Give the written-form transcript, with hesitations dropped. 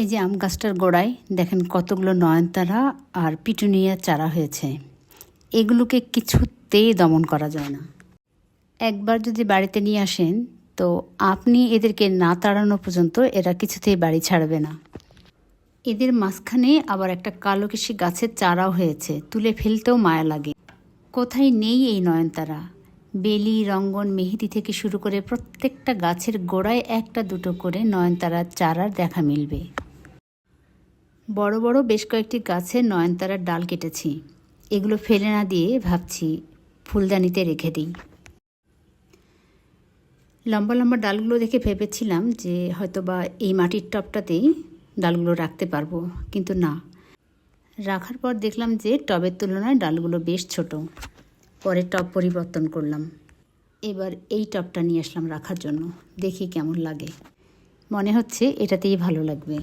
এই যে আম গাছটার গোড়ায় দেখেন কতগুলো নয়নতারা আর পিটুনিয়া চারা হয়েছে। এগুলোকে কিছুতেই দমন করা যায় না। একবার যদি বাড়িতে নিয়ে আসেন তো আপনি এদেরকে না তাড়ানো পর্যন্ত এরা কিছুতেই বাড়ি ছাড়বে না। এদের মাঝখানে আবার একটা কালো কৃষি গাছের চারাও হয়েছে, তুলে ফেলতেও মায়া লাগে। কোথায় নেই এই নয়নতারা? বেলি, রঙ্গন, মেহেদি থেকে শুরু করে প্রত্যেকটা গাছের গোড়ায় একটা দুটো করে নয়নতারার চারার দেখা মিলবে। বড় বড় বেশ কয়েকটি গাছের নয়নতারার ডাল কেটেছি। এগুলো ফেলে না দিয়ে ভাবছি ফুলদানিতে রেখে দিই। লম্বা লম্বা ডালগুলো দেখে ভেবেছিলাম যে হয়তোবা এই মাটির টবটাতেই ডালগুলো রাখতে পারবো, কিন্তু না, রাখার পর দেখলাম যে টবের তুলনায় ডালগুলো বেশ ছোট। পরে টব পরিবর্তন করলাম। এবার এই টবটা নিয়ে আসলাম রাখার জন্য, দেখি কেমন লাগে। মনে হচ্ছে এটাতেই ভালো লাগবে।